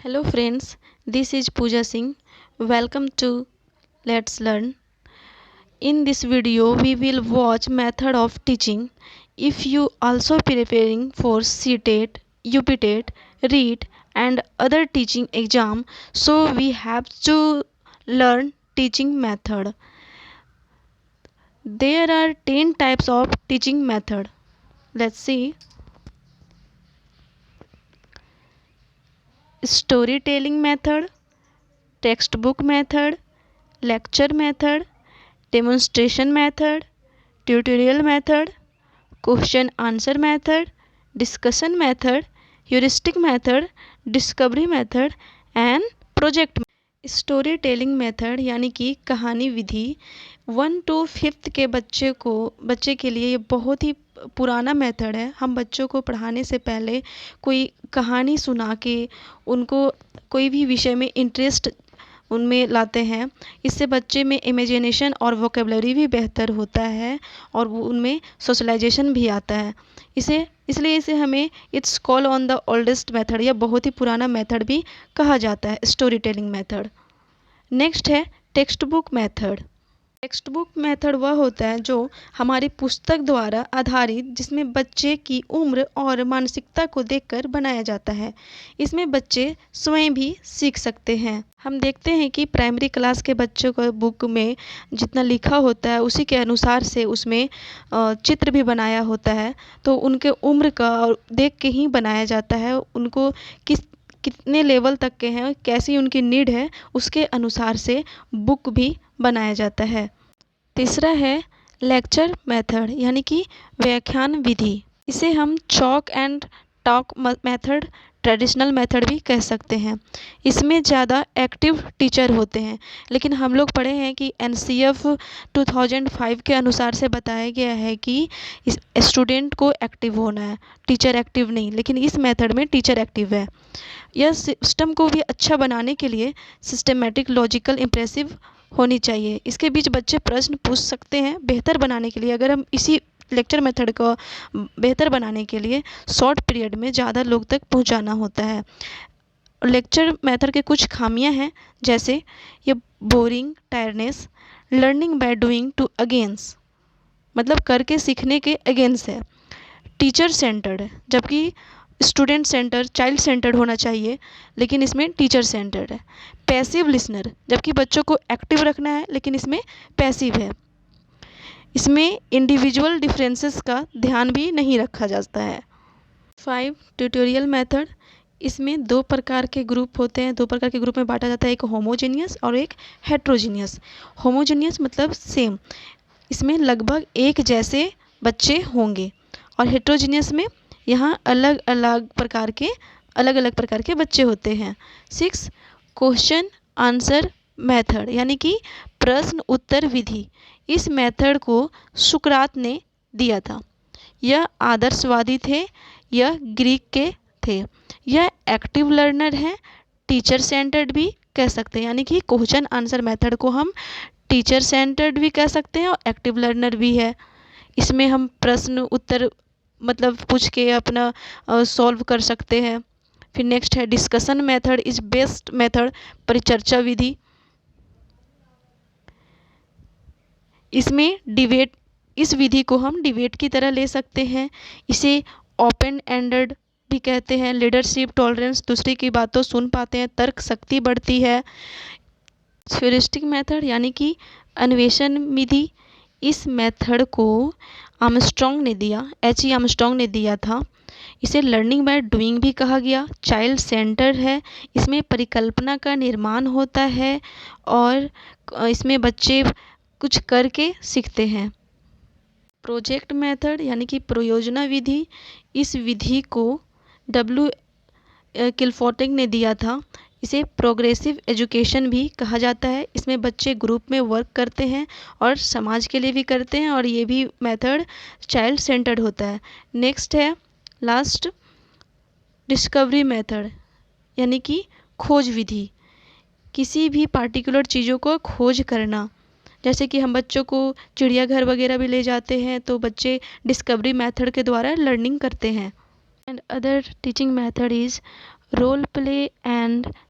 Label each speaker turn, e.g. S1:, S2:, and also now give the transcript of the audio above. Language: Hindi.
S1: Hello friends, this is Pooja Singh. Welcome to Let's Learn. In this video, we will watch method of teaching. If you also preparing for CTET, UPTET, REET and other teaching exam, so we have to learn teaching method. There are 10 types of teaching method. Let's see. Storytelling method, textbook method, lecture method, demonstration method, tutorial method, question answer method, discussion method, heuristic method, discovery method and project। Story telling method यानी कि कहानी विधि 1 to 5th के बच्चे के लिए ये बहुत ही पुराना मेथड है। हम बच्चों को पढ़ाने से पहले कोई कहानी सुना के उनको कोई भी विषय में इंटरेस्ट उनमें लाते हैं। इससे बच्चे में इमेजिनेशन और वोकेबलरी भी बेहतर होता है और वो उनमें सोशलाइजेशन भी आता है। इसलिए इसे हमें it's call on the oldest method या बहुत ही पुराना मेथड भी कहा जाता है, स्टोरी टेलिंग मेथड। नेक्स्ट है text book method. Text book method वह होता है जो हमारी पुस्तक द्वारा आधारित, जिसमें बच्चे की उम्र और मानसिकता को देखकर बनाया जाता है। इसमें बच्चे स्वयं भी सीख सकते हैं। हम देखते हैं कि प्राइमरी क्लास के बच्चों को बुक में जितना लिखा होता है उसी के अनुसार से उसमें चित्र भी बनाया होता है, तो उनके उम्र का देख के ही बनाया जाता है। उनको कितने लेवल तक के हैं, कैसी उनकी नीड है, उसके अनुसार से बुक भी बनाया जाता है। तीसरा है लेक्चर मेथड यानी कि व्याख्यान विधि। इसे हम chalk and talk method, traditional method भी कह सकते हैं। इसमें ज़्यादा एक्टिव टीचर होते हैं, लेकिन हम लोग पढ़े हैं कि NCF 2005 के अनुसार से बताया गया है कि इस स्टूडेंट को एक्टिव होना है, टीचर एक्टिव नहीं। लेकिन इस मेथड में टीचर एक्टिव है। यह सिस्टम को भी अच्छा बनाने के लिए सिस्टमेटिक, लॉजिकल, इम्प्रेसिव होनी चाहिए। इसके बीच बच्चे प्रश्न पूछ सकते हैं। बेहतर बनाने के लिए, अगर हम इसी लेक्चर मेथड को बेहतर बनाने के लिए शॉर्ट पीरियड में ज़्यादा लोग तक पहुंचाना होता है। लेक्चर मेथड के कुछ खामियां हैं, जैसे ये boring, tiredness, learning by doing to against, मतलब करके सीखने के अगेंस्ट है। टीचर सेंटर्ड है, जबकि स्टूडेंट सेंटर, चाइल्ड सेंटर्ड होना चाहिए, लेकिन इसमें टीचर सेंटर्ड है। पैसिव लिसनर, जबकि बच्चों को एक्टिव रखना है, लेकिन इसमें पैसिव है। इसमें इंडिविजुअल डिफरेंसेस का ध्यान भी नहीं रखा जाता है। 5 ट्यूटोरियल मेथड। इसमें 2 प्रकार के ग्रुप होते हैं, 2 प्रकार के ग्रुप में बांटा जाता है, एक होमोजेनियस और एक हेट्रोजीनियस। होमोजेनियस मतलब सेम, इसमें लगभग एक जैसे बच्चे होंगे, और हेट्रोजीनियस में यहाँ अलग अलग प्रकार के बच्चे होते हैं। 6 क्वेश्चन आंसर मेथड यानी कि प्रश्न उत्तर विधि। इस मेथड को सुकरात ने दिया था। यह आदर्शवादी थे, यह ग्रीक के थे। यह एक्टिव लर्नर है, टीचर सेंटर्ड भी कह सकते हैं। यानी कि क्वेश्चन आंसर मेथड को हम टीचर सेंटर्ड भी कह सकते हैं और एक्टिव लर्नर भी है। इसमें हम प्रश्न उत्तर मतलब पूछ के अपना सॉल्व कर सकते हैं। फिर नेक्स्ट है discussion method is best method, परिचर्चा विधि। इसमें डिबेट, इस विधि को हम डिबेट की तरह ले सकते हैं। इसे ओपन एंडेड भी कहते हैं। लीडरशिप, टॉलरेंस, दूसरे की बातों सुन पाते हैं, तर्क शक्ति बढ़ती है। ह्यूरिस्टिक मेथड यानी कि अन्वेषण विधि। इस मेथड को आर्मस्ट्रॉन्ग ने दिया, H.E. आर्मस्ट्रॉन्ग ने दिया था। इसे लर्निंग बाय डूइंग भी कहा गया। चाइल्ड सेंटर है, इसमें परिकल्पना का निर्माण होता है और इसमें बच्चे कुछ करके सीखते हैं। प्रोजेक्ट मेथड यानी कि प्रयोजना विधि। इस विधि को W. किलफोर्टिंग ने दिया था। इसे प्रोग्रेसिव एजुकेशन भी कहा जाता है। इसमें बच्चे ग्रुप में वर्क करते हैं और समाज के लिए भी करते हैं, और ये भी मेथड चाइल्ड सेंटर्ड होता है। नेक्स्ट है लास्ट डिस्कवरी मेथड यानी कि खोज विधि। किसी भी पार्टिकुलर चीज़ों को खोज करना, जैसे कि हम बच्चों को चिड़ियाघर वगैरह भी ले जाते हैं, तो बच्चे डिस्कवरी मेथड के द्वारा लर्निंग करते हैं। And other teaching method is role play and